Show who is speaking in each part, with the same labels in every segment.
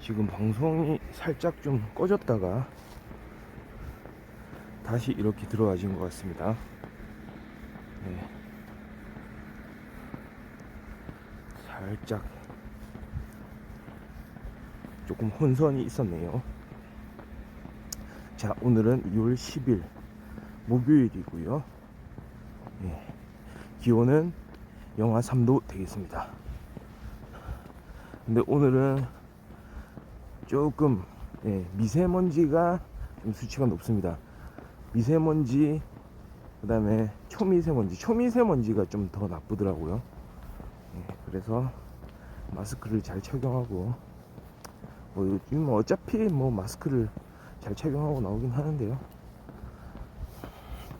Speaker 1: 지금 방송이 살짝 좀 꺼졌다가 다시 이렇게 들어와진 것 같습니다. 네. 살짝 조금 혼선이 있었네요. 자, 오늘은 2월 10일 목요일이고요. 네. 기온은 영하 3도 되겠습니다. 근데 오늘은 조금 미세먼지가 좀 수치가 높습니다. 미세먼지, 그 다음에 초미세먼지가 좀 더 나쁘더라고요. 그래서 마스크를 잘 착용하고, 요즘 어차피 마스크를 잘 착용하고 나오긴 하는데요.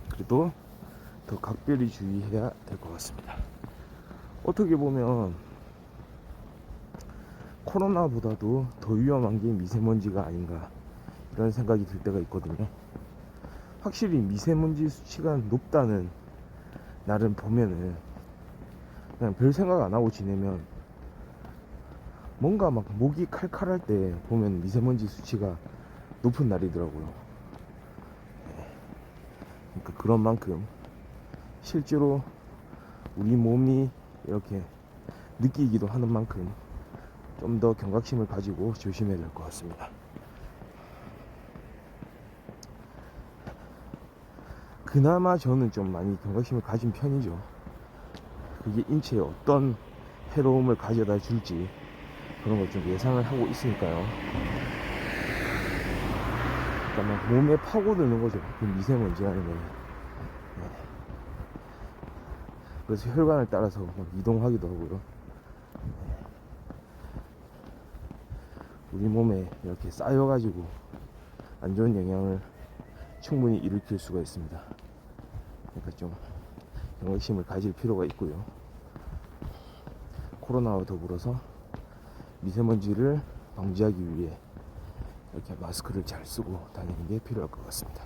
Speaker 1: 그래도 더 각별히 주의해야 될 것 같습니다. 어떻게 보면 코로나보다도 더 위험한 게 미세먼지가 아닌가, 이런 생각이 들 때가 있거든요. 확실히 미세먼지 수치가 높다는 날은 보면은 그냥 별 생각 안 하고 지내면, 뭔가 막 목이 칼칼할 때 보면 미세먼지 수치가 높은 날이더라고요. 그러니까 그런 만큼 실제로 우리 몸이 이렇게 느끼기도 하는 만큼 좀 더 경각심을 가지고 조심해야 될 것 같습니다. 그나마 저는 좀 많이 경각심을 가진 편이죠. 그게 인체에 어떤 해로움을 가져다 줄지 그런 걸 좀 예상을 하고 있으니까요. 그러니까 막 몸에 파고드는 거죠, 그 미세먼지라는 거는. 그래서 혈관을 따라서 막 이동하기도 하고요. 우리 몸에 이렇게 쌓여가지고 안 좋은 영향을 충분히 일으킬 수가 있습니다. 그러니까 좀 경각심을 가질 필요가 있고요. 코로나와 더불어서 미세먼지를 방지하기 위해 이렇게 마스크를 잘 쓰고 다니는 게 필요할 것 같습니다.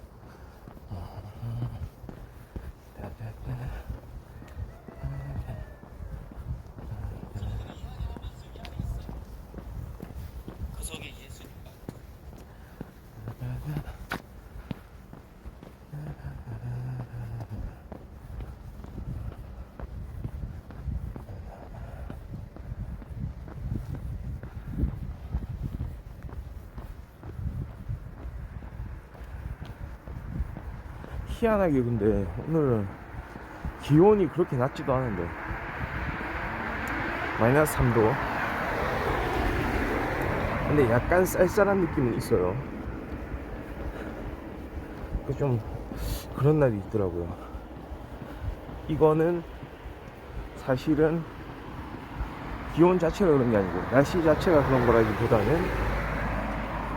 Speaker 1: 희한하게 근데 오늘은 기온이 그렇게 낮지도 않은데 마이너스 3도. 근데 약간 쌀쌀한 느낌은 있어요. 좀 그런 날이 있더라고요. 이거는 사실은 기온 자체가 그런 게 아니고 날씨 자체가 그런 거라기보다는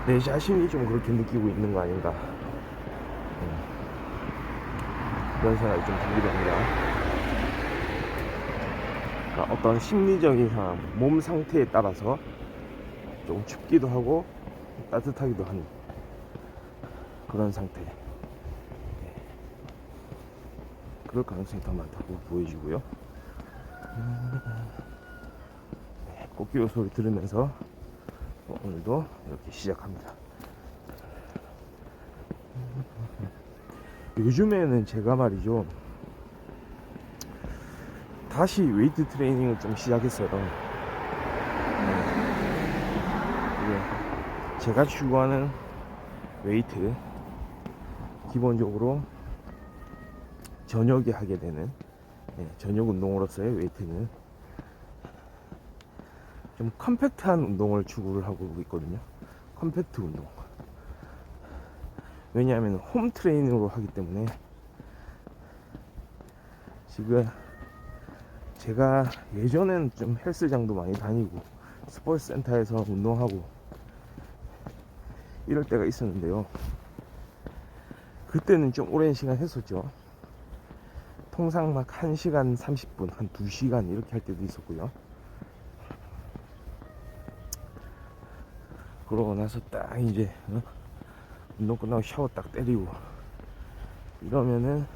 Speaker 1: 내 자신이 좀 그렇게 느끼고 있는 거 아닌가, 그런 생각이 좀 들기도 합니다. 그러니까 어떤 심리적인 상황, 몸 상태에 따라서 좀 춥기도 하고 따뜻하기도 하는 그런 상태. 그럴 가능성이 더 많다고 보여지고요. 꽃기호 소리 들으면서 오늘도 이렇게 시작합니다. 요즘에는 제가 말이죠, 다시 웨이트 트레이닝을 좀 시작했어요. 제가 추구하는 웨이트, 기본적으로 저녁에 하게 되는 저녁 운동으로서의 웨이트는 좀 컴팩트한 운동을 추구를 하고 있거든요. 컴팩트 운동. 왜냐하면 홈 트레이닝으로 하기 때문에. 지금 제가 예전엔 좀 헬스장도 많이 다니고 스포츠 센터에서 운동하고 이럴 때가 있었는데요. 그때는 좀 오랜 시간 했었죠. 통상 막 1시간 30분, 한 2시간 이렇게 할 때도 있었고요. 그러고 나서 딱 이제 운동 끝나고 샤워 딱 때리고 이러면은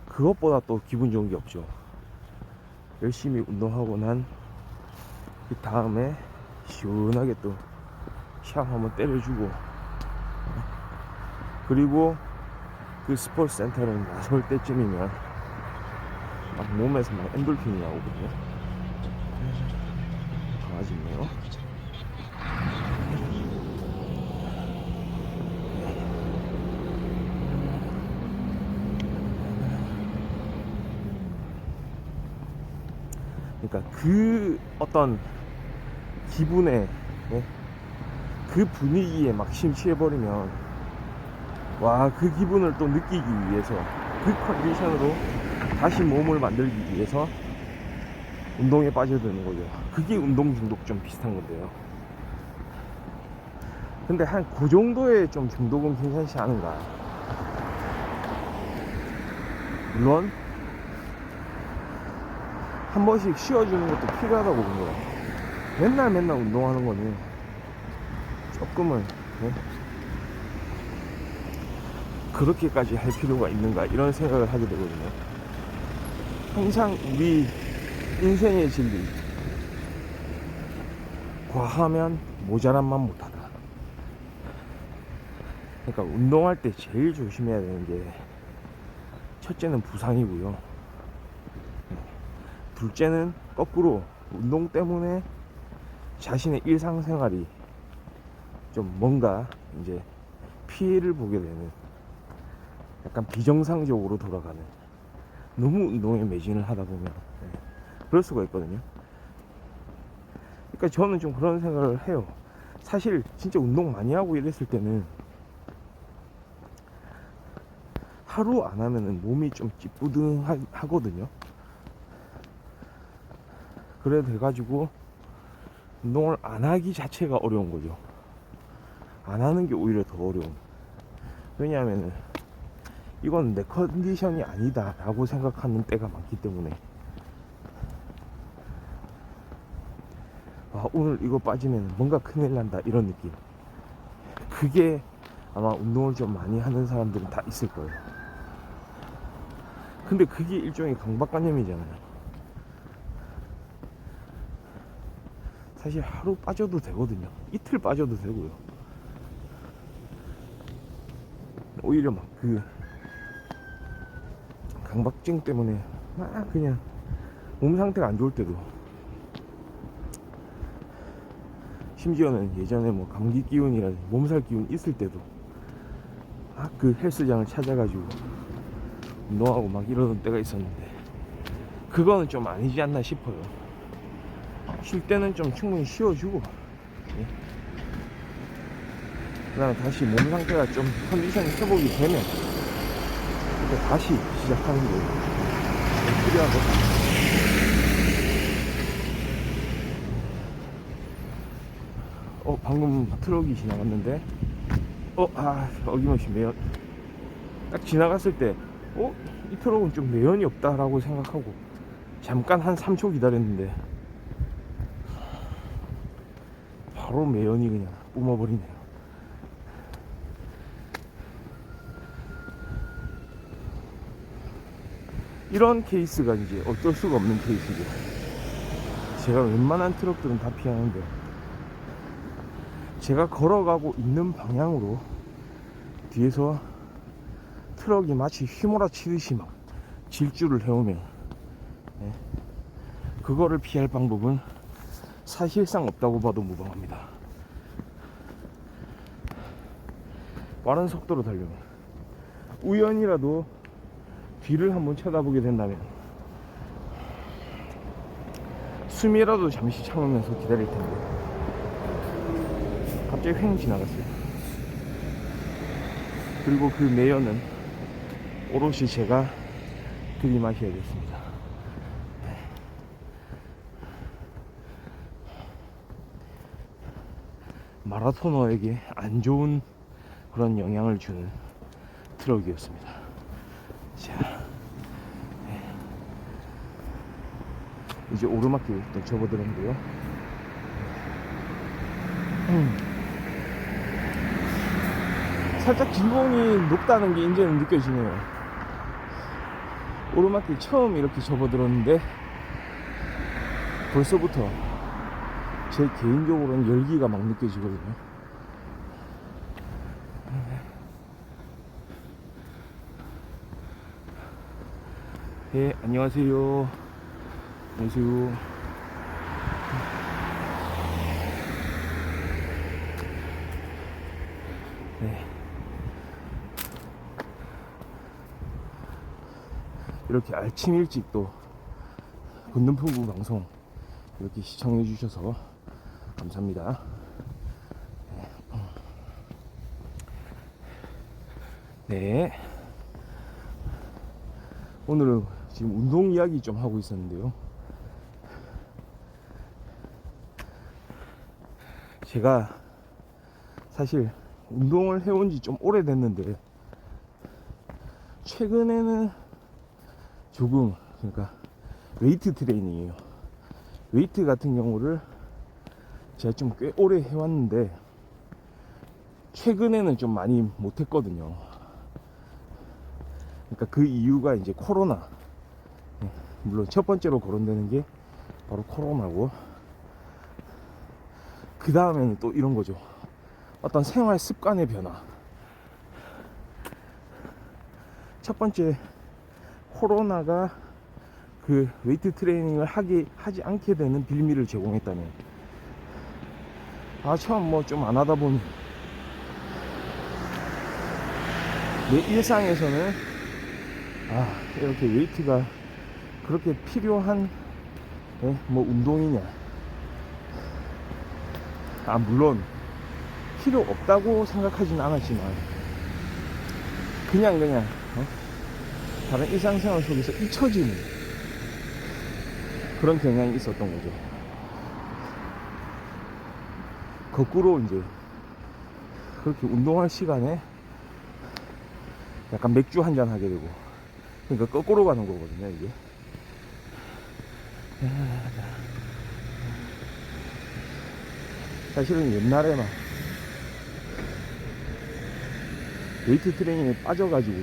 Speaker 1: 그것보다 또 기분 좋은 게 없죠. 열심히 운동하고 난 그 다음에 시원하게 또 샷 한번 때려주고, 그리고 그 스포츠 센터를 나설 때쯤이면 막 몸에서 막 엔돌핀이 나오거든요. 강아지네요. 그러니까 그 어떤 기분에, 예? 그 분위기에 막 심취해버리면, 와, 그 기분을 또 느끼기 위해서, 그 컨디션으로 다시 몸을 만들기 위해서 운동에 빠져드는 거죠. 그게 운동 중독 좀 비슷한 건데요. 근데 한 그 정도의 좀 중독은 괜찮지 않은가. 물론 한 번씩 쉬어주는 것도 필요하다고 봅니다. 맨날 운동하는 거는 조금은, 네? 그렇게까지 할 필요가 있는가, 이런 생각을 하게 되거든요. 항상 우리 인생의 진리, 과하면 모자란만 못하다. 그러니까 운동할 때 제일 조심해야 되는 게, 첫째는 부상이고요, 둘째는 거꾸로 운동 때문에 자신의 일상생활이 좀 뭔가 이제 피해를 보게 되는, 약간 비정상적으로 돌아가는, 너무 운동에 매진을 하다 보면, 네, 그럴 수가 있거든요. 그러니까 저는 좀 그런 생각을 해요. 사실 진짜 운동 많이 하고 이랬을 때는 하루 안 하면은 몸이 좀 찌뿌둥하거든요. 그래 돼가지고 운동을 안 하기 자체가 어려운 거죠. 안 하는 게 오히려 더 어려운. 왜냐하면은 이건 내 컨디션이 아니다 라고 생각하는 때가 많기 때문에, 아, 오늘 이거 빠지면 뭔가 큰일 난다, 이런 느낌. 그게 아마 운동을 좀 많이 하는 사람들은 다 있을 거예요. 근데 그게 일종의 강박관념이잖아요. 사실 하루 빠져도 되거든요. 이틀 빠져도 되고요. 오히려 막 그 강박증 때문에 막 그냥 몸 상태가 안 좋을 때도, 심지어는 예전에 뭐 감기 기운이라든지 몸살 기운 있을 때도 막 그 헬스장을 찾아가지고 운동하고 막 이러던 때가 있었는데, 그거는 좀 아니지 않나 싶어요. 쉴 때는 좀 충분히 쉬어주고, 예? 그 다음에 다시 몸 상태가 좀 컨디션이 회복이 되면 그때 다시 시작하는 게 필요한 것. 방금 트럭이 지나갔는데, 어김없이 매연. 딱 지나갔을 때, 이 트럭은 좀 매연이 없다라고 생각하고 잠깐 한 3초 기다렸는데 바로 매연이 그냥 뿜어버리네요. 이런 케이스가 이제 어쩔 수가 없는 케이스죠. 제가 웬만한 트럭들은 다 피하는데, 제가 걸어가고 있는 방향으로 뒤에서 트럭이 마치 휘몰아치듯이 막 질주를 해오면, 네, 그거를 피할 방법은 사실상 없다고 봐도 무방합니다. 빠른 속도로 달려면, 우연이라도 뒤를 한번 쳐다보게 된다면 숨이라도 잠시 참으면서 기다릴 텐데, 갑자기 횡 지나갔어요. 그리고 그 매연은 오롯이 제가 들이마셔야겠습니다. 마라토너에게 안 좋은 그런 영향을 주는 트럭이었습니다. 자, 이제 오르막길 또 접어들었는데요. 살짝 기공이 높다는 게 이제는 느껴지네요. 오르막길 처음 이렇게 접어들었는데 벌써부터 제 개인적으로는 열기가 막 느껴지거든요. 네, 안녕하세요. 안녕하세요. 네. 이렇게 아침 일찍 또 건능풍부 방송 이렇게 시청해 주셔서 감사합니다. 네. 오늘은 지금 운동 이야기 좀 하고 있었는데요. 제가 사실 운동을 해온 지 좀 오래됐는데 최근에는 조금, 그러니까 웨이트 트레이닝이에요. 웨이트 같은 경우를 제가 좀 꽤 오래 해왔는데 최근에는 좀 많이 못했거든요. 그러니까 그 이유가 이제 코로나. 물론 첫 번째로 거론되는 게 바로 코로나고, 그 다음에는 또 이런 거죠. 어떤 생활 습관의 변화. 첫 번째, 코로나가 그 웨이트 트레이닝을 하지 않게 되는 빌미를 제공했다면, 처음 뭐 좀 안 하다 보니 내 일상에서는 이렇게 웨이트가 그렇게 필요한 뭐 운동이냐. 물론 필요 없다고 생각하진 않았지만 그냥 다른 일상생활 속에서 잊혀지는 그런 경향이 있었던 거죠. 거꾸로 이제 그렇게 운동할 시간에 약간 맥주 한잔 하게 되고, 그러니까 거꾸로 가는 거거든요, 이게. 사실은 옛날에 막 웨이트 트레이닝에 빠져가지고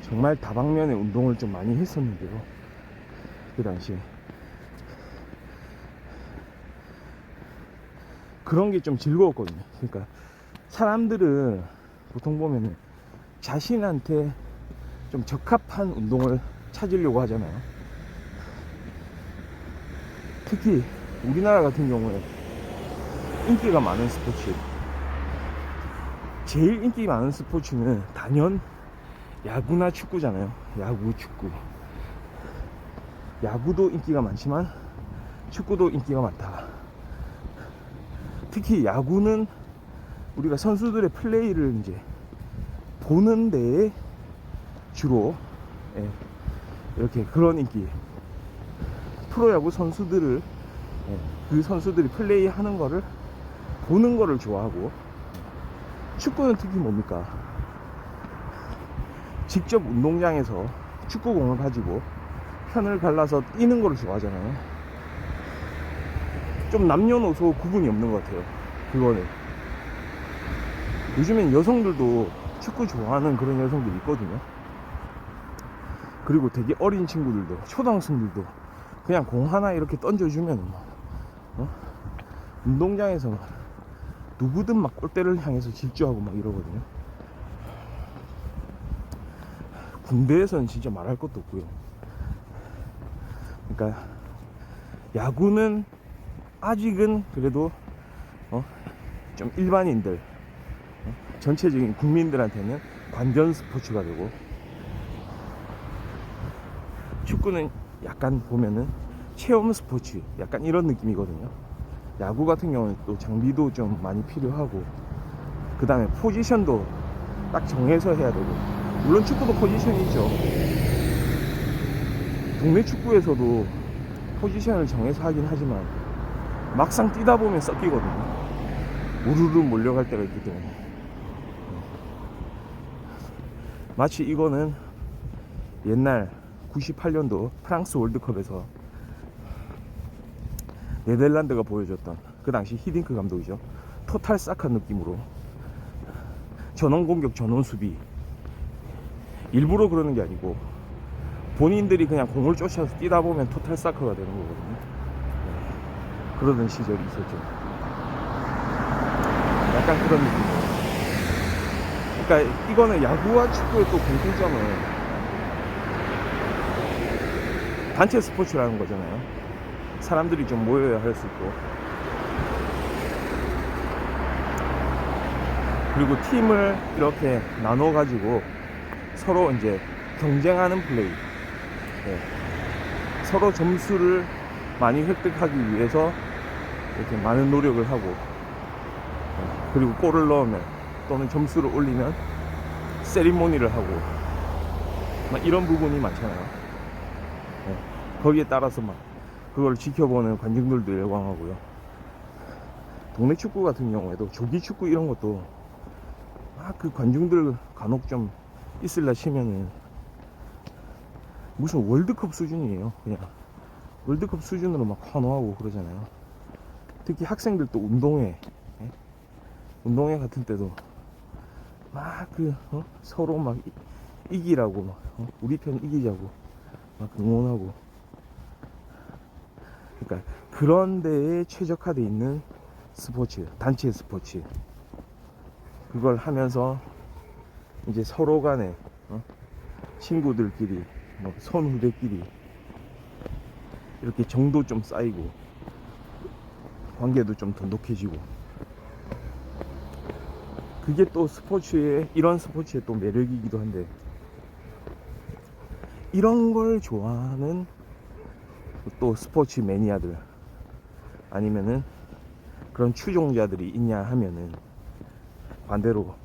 Speaker 1: 정말 다방면의 운동을 좀 많이 했었는데요, 그 당시에. 그런 게 좀 즐거웠거든요. 그러니까 사람들은 보통 보면은 자신한테 좀 적합한 운동을 찾으려고 하잖아요. 특히 우리나라 같은 경우에 인기가 많은 스포츠, 제일 인기 많은 스포츠는 단연 야구나 축구잖아요. 야구, 축구. 야구도 인기가 많지만 축구도 인기가 많다. 특히 야구는 우리가 선수들의 플레이를 이제 보는 데에 주로 이렇게 그런 인기, 프로야구 선수들을 그 선수들이 플레이 하는 거를 보는 거를 좋아하고, 축구는 특히 뭡니까, 직접 운동장에서 축구공을 가지고 편을 갈라서 뛰는 거를 좋아하잖아요. 좀 남녀노소 구분이 없는 것 같아요, 그거는. 요즘엔 여성들도 축구 좋아하는 그런 여성들이 있거든요. 그리고 되게 어린 친구들도, 초등학생들도 그냥 공 하나 이렇게 던져주면 운동장에서 누구든 막 골대를 향해서 질주하고 막 이러거든요. 군대에서는 진짜 말할 것도 없고요. 그러니까 야구는 아직은 그래도 좀 일반인들, 전체적인 국민들한테는 관전 스포츠가 되고, 축구는 약간 보면은 체험 스포츠, 약간 이런 느낌이거든요. 야구 같은 경우는 또 장비도 좀 많이 필요하고, 그 다음에 포지션도 딱 정해서 해야 되고. 물론 축구도 포지션이 있죠. 동네 축구에서도 포지션을 정해서 하긴 하지만 막상 뛰다 보면 섞이거든요. 우르르 몰려갈 때가 있기 때문에. 마치 이거는 옛날 98년도 프랑스 월드컵에서 네덜란드가 보여줬던, 그 당시 히딩크 감독이죠, 토탈 사커 느낌으로 전원 공격 전원 수비, 일부러 그러는 게 아니고 본인들이 그냥 공을 쫓아서 뛰다 보면 토탈 사커가 되는 거거든요. 그러던 시절이 있었죠. 약간 그런 느낌이에요. 그러니까 이거는 야구와 축구의 또 공통점은 단체 스포츠라는 거잖아요. 사람들이 좀 모여야 할 수 있고, 그리고 팀을 이렇게 나눠 가지고 서로 이제 경쟁하는 플레이, 네. 서로 점수를 많이 획득하기 위해서 이렇게 많은 노력을 하고, 네. 그리고 골을 넣으면 또는 점수를 올리면 세리모니를 하고 막 이런 부분이 많잖아요. 네. 거기에 따라서 막 그걸 지켜보는 관중들도 열광하고요. 동네 축구 같은 경우에도 조기 축구 이런 것도 막 그 관중들 간혹 좀 있을라 치면은 무슨 월드컵 수준이에요. 그냥 월드컵 수준으로 막 환호하고 그러잖아요. 특히 학생들도 운동회, 예? 운동회 같은 때도 막 서로 막 이기라고 막 우리 편 이기자고 막 응원하고. 그러니까 그런 데에 최적화되어 있는 스포츠, 단체 스포츠, 그걸 하면서 이제 서로 간에 친구들끼리 뭐 선후배끼리 이렇게 정도 좀 쌓이고 관계도 좀 돈독해지고, 그게 또 스포츠의, 이런 스포츠의 또 매력이기도 한데, 이런 걸 좋아하는 또 스포츠 매니아들 아니면은 그런 추종자들이 있냐 하면은 반대로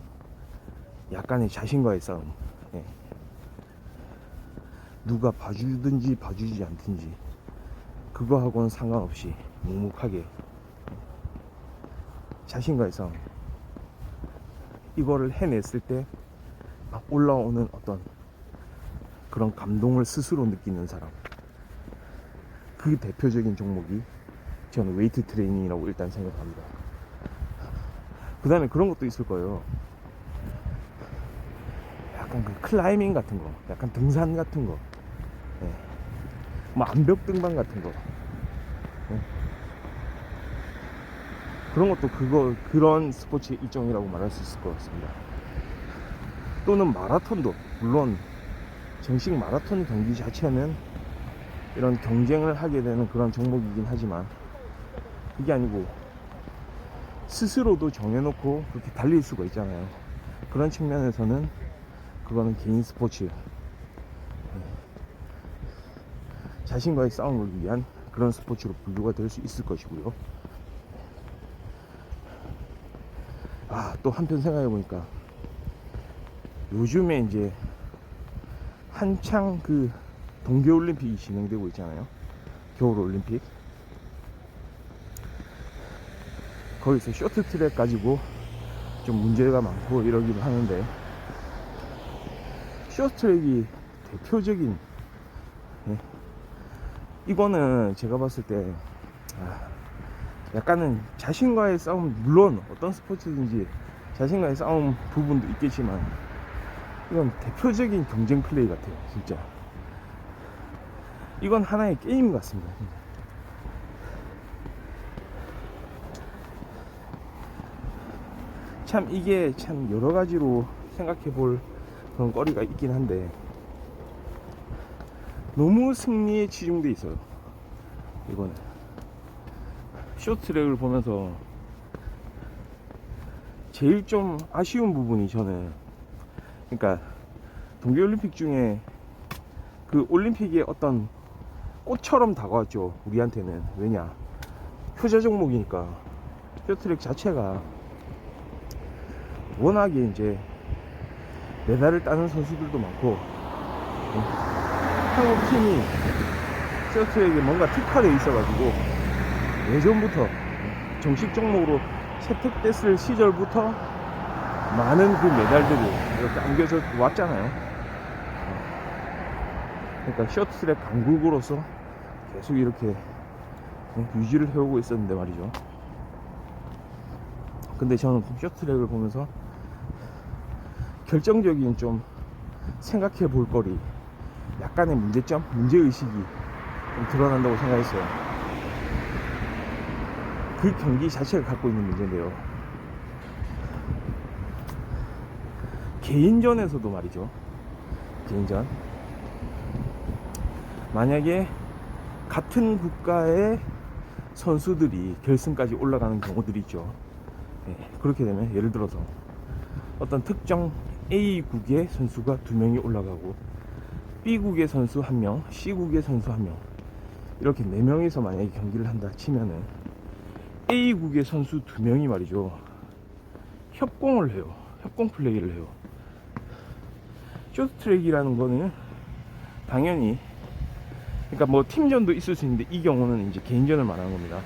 Speaker 1: 약간의 자신과의 싸움, 예. 누가 봐주든지 봐주지 않든지 그거하고는 상관없이 묵묵하게 자신과의 싸움, 이거를 해냈을 때 막 올라오는 어떤 그런 감동을 스스로 느끼는 사람, 그 대표적인 종목이 저는 웨이트 트레이닝이라고 일단 생각합니다. 그 다음에 그런 것도 있을 거예요. 약간 그 클라이밍 같은 거, 약간 등산 같은 거, 예. 뭐 암벽 등반 같은 거, 예. 그런 것도 그런 스포츠의 일종이라고 말할 수 있을 것 같습니다. 또는 마라톤도, 물론 정식 마라톤 경기 자체는 이런 경쟁을 하게 되는 그런 종목이긴 하지만, 그게 아니고 스스로도 정해놓고 그렇게 달릴 수가 있잖아요. 그런 측면에서는 그거는 개인 스포츠, 자신과의 싸움을 위한 그런 스포츠로 분류가 될 수 있을 것이고요. 또 한편 생각해보니까 요즘에 이제 한창 그 동계올림픽이 진행되고 있잖아요. 겨울올림픽. 거기서 쇼트트랙 가지고 좀 문제가 많고 이러기도 하는데, 쇼트트랙이 대표적인, 예, 이거는 제가 봤을 때 약간은 자신과의 싸움, 물론 어떤 스포츠든지 자신과의 싸움 부분도 있겠지만 이건 대표적인 경쟁 플레이 같아요. 진짜 이건 하나의 게임 같습니다. 진짜. 참 이게 참 여러 가지로 생각해 볼 그런 거리가 있긴 한데, 너무 승리에 치중돼 있어요. 이거는 쇼트트랙을 보면서 제일 좀 아쉬운 부분이, 저는 그러니까 동계올림픽 중에 그 올림픽의 어떤 꽃처럼 다가왔죠, 우리한테는. 왜냐, 효자 종목이니까. 쇼트트랙 자체가 워낙에 이제 메달을 따는 선수들도 많고, 한국 팀이 쇼트트랙에 뭔가 특화되어 있어가지고 예전부터 정식 종목으로 채택됐을 시절부터 많은 그 메달들이 이렇게 안겨져 왔잖아요. 그러니까 쇼트트랙 강국으로서 계속 이렇게 유지를 해오고 있었는데 말이죠. 근데 저는 쇼트트랙을 보면서 결정적인 좀 생각해 볼 거리, 약간의 문제점, 문제의식이 좀 드러난다고 생각했어요. 그 경기 자체가 갖고 있는 문제인데요. 개인전에서도 말이죠. 개인전 만약에 같은 국가의 선수들이 결승까지 올라가는 경우들이 있죠. 네, 그렇게 되면 예를 들어서 어떤 특정 A국의 선수가 2명이 올라가고 B국의 선수 1명, C국의 선수 1명, 이렇게 4명이서 만약에 경기를 한다 치면은 A국의 선수 2명이 말이죠, 협공을 해요. 협공 플레이를 해요. 쇼트트랙이라는 거는 당연히, 그러니까 뭐 팀전도 있을 수 있는데 이 경우는 이제 개인전을 말하는 겁니다.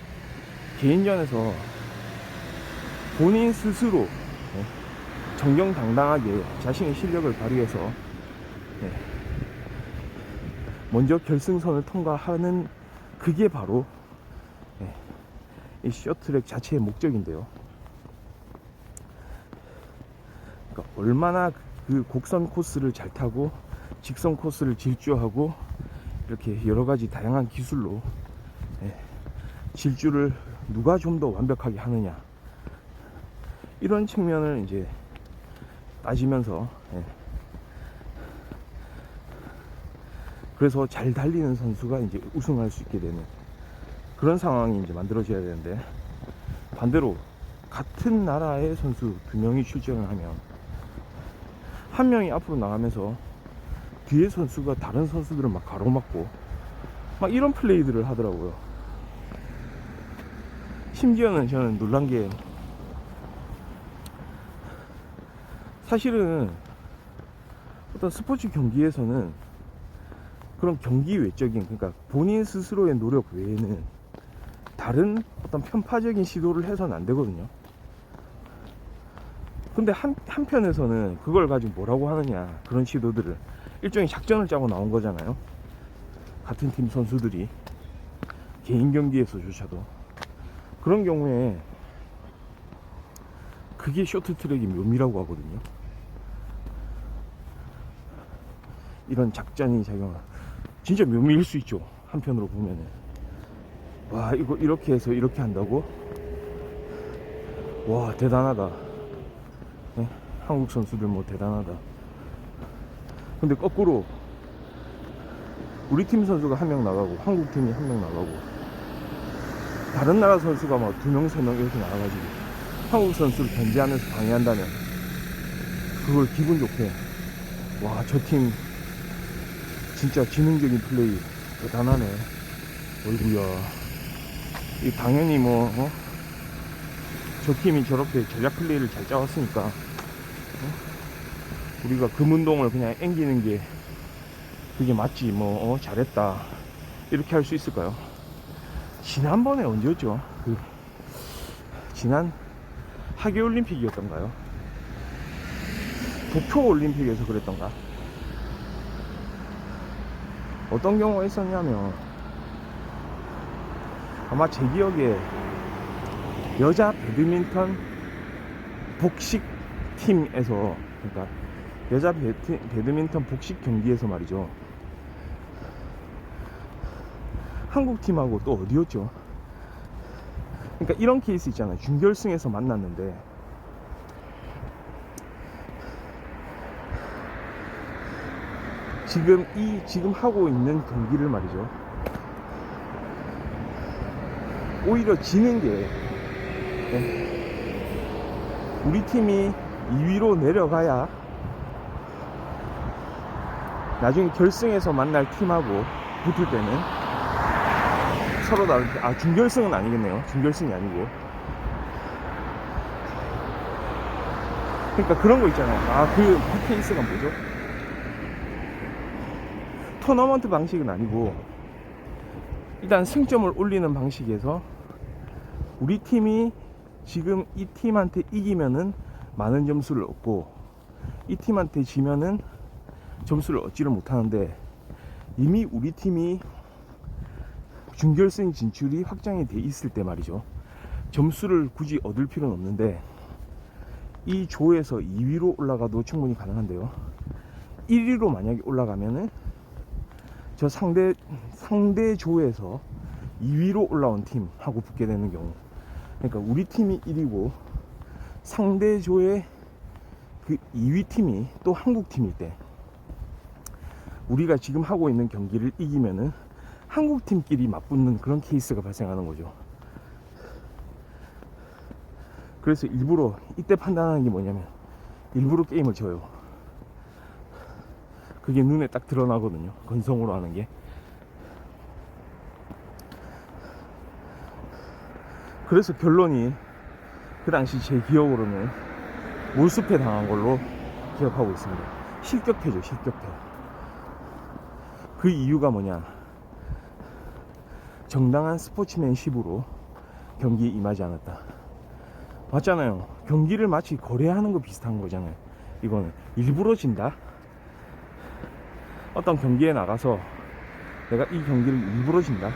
Speaker 1: 개인전에서 본인 스스로 정정당당하게 자신의 실력을 발휘해서 먼저 결승선을 통과하는, 그게 바로 이 쇼트트랙 자체의 목적인데요. 그러니까 얼마나 그 곡선 코스를 잘 타고 직선 코스를 질주하고 이렇게 여러가지 다양한 기술로 질주를 누가 좀 더 완벽하게 하느냐, 이런 측면을 이제 따지면서 그래서 잘 달리는 선수가 이제 우승할 수 있게 되는 그런 상황이 이제 만들어져야 되는데, 반대로 같은 나라의 선수 2명이 출전을 하면 한 명이 앞으로 나가면서 뒤에 선수가 다른 선수들을 막 가로막고 막 이런 플레이들을 하더라고요. 심지어는 저는 놀란 게, 사실은 어떤 스포츠 경기에서는 그런 경기 외적인, 그러니까 본인 스스로의 노력 외에는 다른 어떤 편파적인 시도를 해서는 안 되거든요. 근데 한편에서는 그걸 가지고 뭐라고 하느냐, 그런 시도들을 일종의 작전을 짜고 나온 거잖아요. 같은 팀 선수들이 개인 경기에서조차도. 그런 경우에 그게 쇼트트랙의 묘미라고 하거든요. 이런 작전이 작용한, 진짜 묘미일 수 있죠. 한편으로 보면은, 와, 이거 이렇게 해서 이렇게 한다고? 와, 대단하다. 네? 한국 선수들 뭐 대단하다. 근데 거꾸로 우리 팀 선수가 1명 나가고 한국 팀이 1명 나가고 다른 나라 선수가 막 2명, 3명 이렇게 나와가지고 한국 선수를 견제하면서 방해한다면, 그걸 기분 좋게, 와, 저 팀 진짜 지능적인 플레이 대단하네, 어이구야, 이 당연히 뭐 저 팀이 저렇게 전략 플레이를 잘 짜왔으니까 우리가 금운동을 그냥 앵기는 게 그게 맞지, 뭐 잘했다, 이렇게 할 수 있을까요? 지난번에 언제였죠? 지난 하계올림픽이었던가요? 도쿄올림픽에서 그랬던가? 어떤 경우가 있었냐면, 아마 제 기억에 여자 배드민턴 복식 팀에서, 그러니까 여자 배드민턴 복식 경기에서 말이죠, 한국 팀하고 또 어디였죠? 그러니까 이런 케이스 있잖아요. 준결승에서 만났는데 지금 하고 있는 경기를 말이죠, 오히려 지는 게, 우리 팀이 2위로 내려가야 나중에 결승에서 만날 팀하고 붙을 때는 서로 다른, 준결승은 아니겠네요. 준결승이 아니고. 그러니까 그런 거 있잖아요. 그 케이스가 뭐죠? 토너먼트 방식은 아니고, 일단 승점을 올리는 방식에서 우리 팀이 지금 이 팀한테 이기면은 많은 점수를 얻고, 이 팀한테 지면은 점수를 얻지를 못하는데, 이미 우리 팀이 준결승 진출이 확정이 돼 있을 때 말이죠, 점수를 굳이 얻을 필요는 없는데 이 조에서 2위로 올라가도 충분히 가능한데요, 1위로 만약에 올라가면은 저 상대 조에서 2위로 올라온 팀하고 붙게 되는 경우, 그러니까 우리 팀이 1위고 상대 조의 그 2위 팀이 또 한국 팀일 때 우리가 지금 하고 있는 경기를 이기면은 한국 팀끼리 맞붙는 그런 케이스가 발생하는 거죠. 그래서 일부러 이때 판단하는 게 뭐냐면 일부러 게임을 져요. 그게 눈에 딱 드러나거든요. 건성으로 하는 게. 그래서 결론이 그 당시 제 기억으로는 몰수패 당한 걸로 기억하고 있습니다. 실격패죠, 실격패. 그 이유가 뭐냐, 정당한 스포츠맨십으로 경기에 임하지 않았다. 맞잖아요. 경기를 마치 거래하는 거 비슷한 거잖아요. 이거는 일부러 진다. 어떤 경기에 나가서 내가 이 경기를 일부러 진다.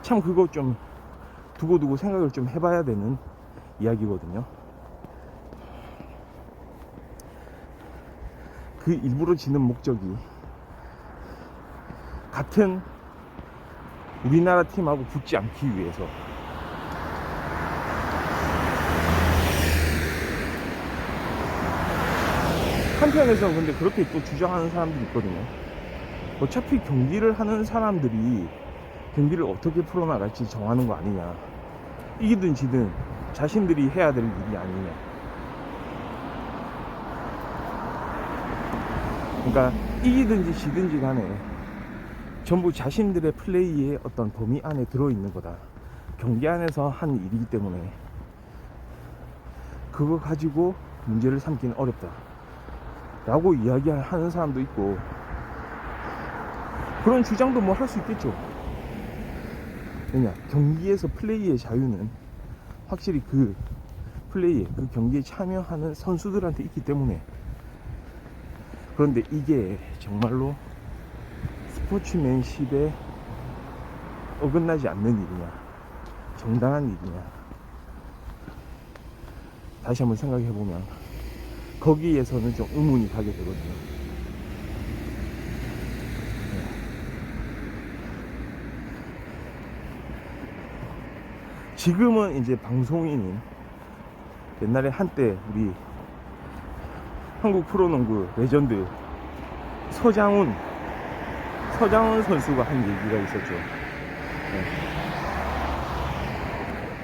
Speaker 1: 참 그거 좀 두고두고 생각을 좀 해봐야 되는 이야기거든요. 그 일부러 지는 목적이 같은 우리나라 팀하고 붙지 않기 위해서. 한편에서는 근데 그렇게 또 주장하는 사람들이 있거든요. 어차피 경기를 하는 사람들이 경기를 어떻게 풀어나갈지 정하는 거 아니냐. 이기든 지든 자신들이 해야 될 일이 아니냐. 그러니까 이기든지 지든지 간에 전부 자신들의 플레이의 어떤 범위 안에 들어있는 거다. 경기 안에서 한 일이기 때문에 그거 가지고 문제를 삼기는 어렵다 라고 이야기하는 사람도 있고, 그런 주장도 뭐 할 수 있겠죠. 왜냐, 경기에서 플레이의 자유는 확실히 그 플레이에, 그 경기에 참여하는 선수들한테 있기 때문에. 그런데 이게 정말로 스포츠맨십에 어긋나지 않는 일이냐, 정당한 일이냐, 다시 한번 생각해보면 거기에서는 좀 의문이 가게 되거든요. 지금은 이제 방송인인, 옛날에 한때 우리 한국 프로농구 레전드 서장훈 선수가 한 얘기가 있었죠.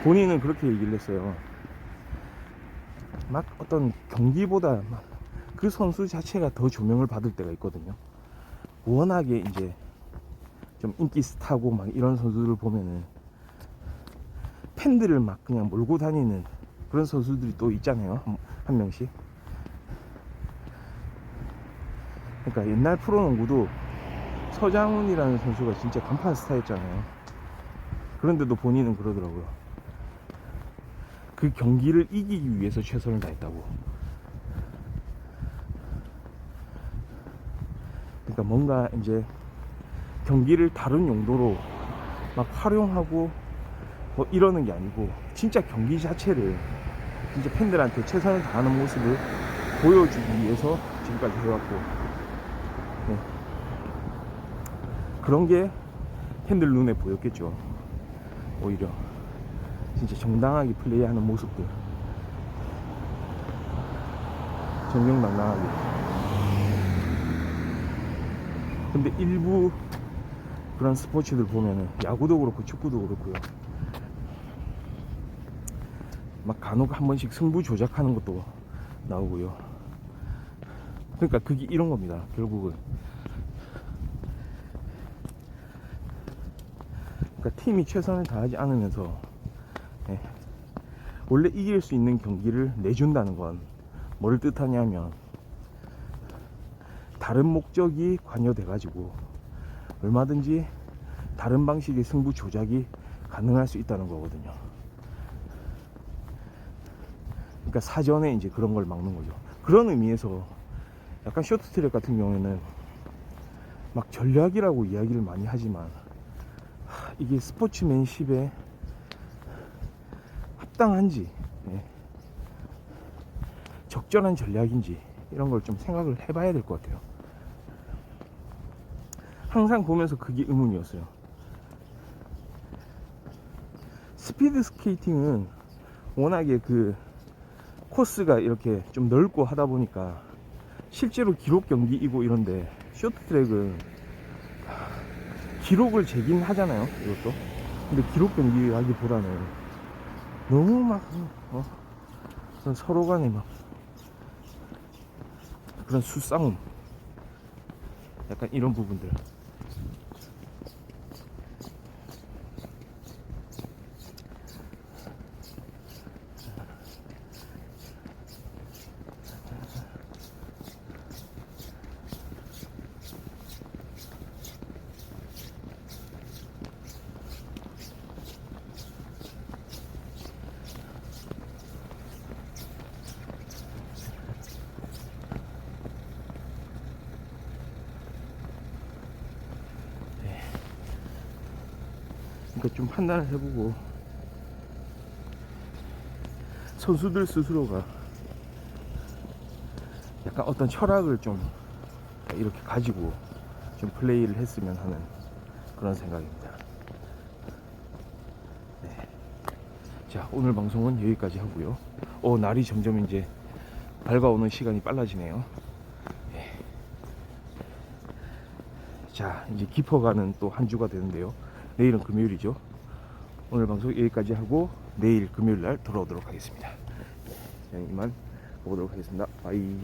Speaker 1: 본인은 그렇게 얘기를 했어요. 막 어떤 경기보다 막 그 선수 자체가 더 조명을 받을 때가 있거든요. 워낙에 이제 좀 인기 스타고 막 이런 선수들을 보면은 팬들을 막 그냥 몰고 다니는 그런 선수들이 또 있잖아요. 한 명씩. 그러니까 옛날 프로농구도 서장훈이라는 선수가 진짜 간판 스타였잖아요. 그런데도 본인은 그러더라고요. 그 경기를 이기기 위해서 최선을 다했다고. 그러니까 뭔가 이제 경기를 다른 용도로 막 활용하고 뭐 이러는 게 아니고 진짜 경기 자체를 진짜 팬들한테 최선을 다하는 모습을 보여주기 위해서 지금까지 해왔고, 네. 그런 게 팬들 눈에 보였겠죠. 오히려 진짜 정당하게 플레이하는 모습들, 정정당당하게. 근데 일부 그런 스포츠들 보면은 야구도 그렇고 축구도 그렇고요, 막 간혹 한 번씩 승부 조작하는 것도 나오고요. 그러니까 그게 이런 겁니다. 결국은 그러니까 팀이 최선을 다하지 않으면서, 예, 원래 이길 수 있는 경기를 내준다는 건 뭘 뜻하냐면 다른 목적이 관여돼 가지고 얼마든지 다른 방식의 승부 조작이 가능할 수 있다는 거거든요. 그러니까 사전에 이제 그런 걸 막는 거죠. 그런 의미에서 약간 쇼트트랙 같은 경우에는 막 전략이라고 이야기를 많이 하지만 이게 스포츠맨십에 합당한지, 예, 적절한 전략인지 이런 걸 좀 생각을 해봐야 될 것 같아요. 항상 보면서 그게 의문이었어요. 스피드 스케이팅은 워낙에 그 코스가 이렇게 좀 넓고 하다 보니까 실제로 기록 경기이고 이런데, 쇼트트랙은 기록을 재긴 하잖아요, 이것도. 근데 기록 경기하기보다는 너무 막 그런 서로 간에 막 그런 수싸움, 약간 이런 부분들. 그러니까 좀 판단을 해보고, 선수들 스스로가 약간 어떤 철학을 좀 이렇게 가지고 좀 플레이를 했으면 하는 그런 생각입니다. 네. 자, 오늘 방송은 여기까지 하고요. 날이 점점 이제 밝아오는 시간이 빨라지네요. 네. 자, 이제 깊어가는 또 한 주가 되는데요. 내일은 금요일이죠. 오늘 방송 여기까지 하고 내일 금요일 날 돌아오도록 하겠습니다. 자, 이만 보도록 하겠습니다. 바이.